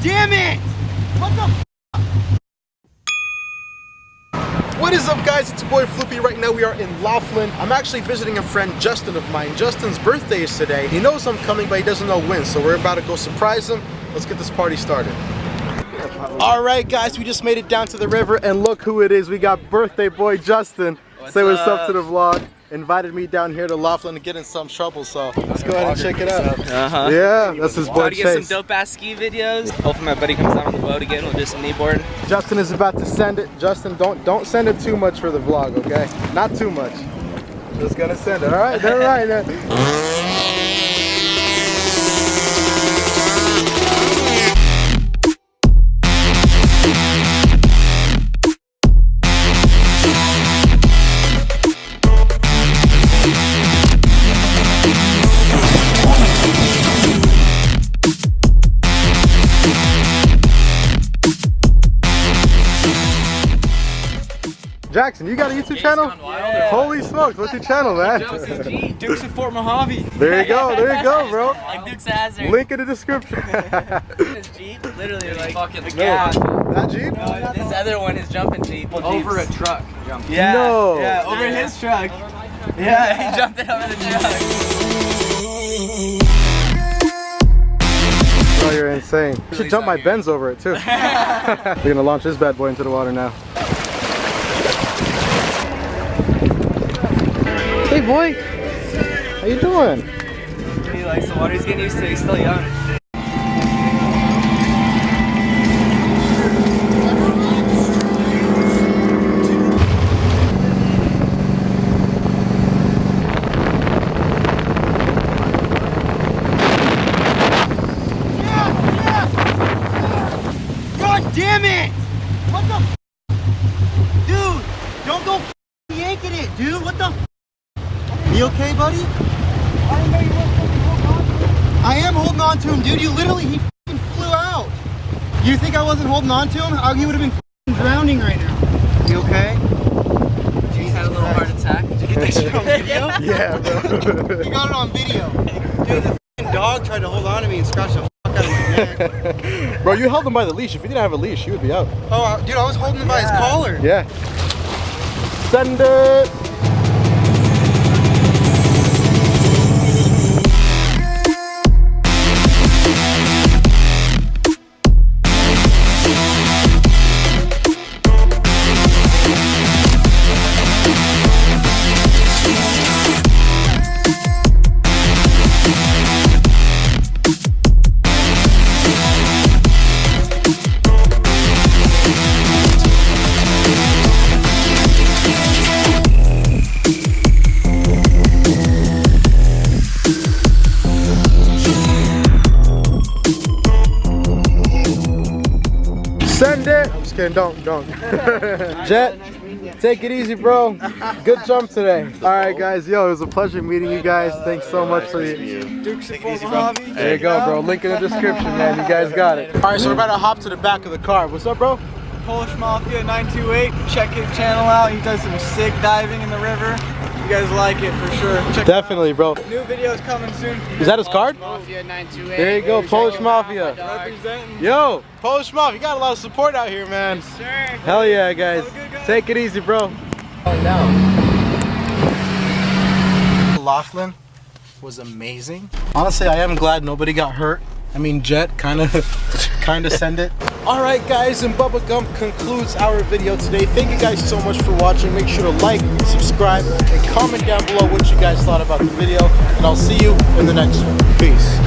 damn it! What the f? What is up, guys? It's your boy Floopie. Right now we are in Laughlin. I'm actually visiting a friend, Justin, of mine. Justin's birthday is today. He knows I'm coming, but he doesn't know when, so we're about to go surprise him. Let's get this party started. All right, guys, we just made it down to the river, and look who it is. We got birthday boy Justin. Say what's up to the vlog. Invited me down here to Laughlin to get in some trouble, so let's go ahead and check it out. Yeah, that's his boy Chase. Get some dope ass ski videos. Hopefully my buddy comes down on the boat again. We'll do some kneeboard. Justin is about to send it. Justin, don't send it too much for the vlog, okay? Not too much. Just gonna send it. All right, all right. Jackson, you got a YouTube channel? Yeah. Holy smokes, what's your channel, man? Dukes of Fort Mojave. There you go, bro. Like Dukes of Hazzard. Link in the description. This Jeep, literally like fucking the gas. That Jeep? No, this other one is jumping Jeep. Over a truck. Yeah. No. Yeah, over his truck. Yeah, he jumped it over the truck. Oh, you're insane. You should jump my Benz over it too. We're gonna launch this bad boy into the water now. Hey boy, how you doing? He likes the water. He's getting used to it. He's still young. God damn it! What the f? Dude, don't go yanking it, dude. What the f? You okay, buddy? I am holding on to him, dude. You literally, he f***ing flew out. You think I wasn't holding on to him? He would have been f***ing drowning right now. You okay? He's had a little heart attack. Did you get that shit on video? Yeah, bro. You got it on video. Dude, the f***ing dog tried to hold on to me and scratch the f*** out of my neck. Bro, you held him by the leash. If you didn't have a leash, you would be out. Oh, dude, I was holding him by his collar. Yeah. Send it. Send it! I'm just kidding, don't. Jet, take it easy, bro. Good jump today. Alright guys, yo, it was a pleasure meeting you guys. Thanks so much for the Dukes of Fort Mojave. There you go, bro. Link in the description, man. You guys got it. Alright, so we're about to hop to the back of the car. What's up, bro? Polish Mafia 928. Check his channel out. He does some sick diving in the river. You guys like it for sure. Check Definitely, bro. New videos coming soon. Is that his card? Mafia 928. There you go, Polish Mafia. Representing. Yo, Polish Mafia, you got a lot of support out here, man. Sure. Hell yeah, guys. Take it easy, bro. Laughlin was amazing. Honestly, I am glad nobody got hurt. I mean, Jet kind of send it. All right, guys, and Bubba Gump concludes our video today. Thank you guys so much for watching. Make sure to like, subscribe, and comment down below what you guys thought about the video. And I'll see you in the next one. Peace.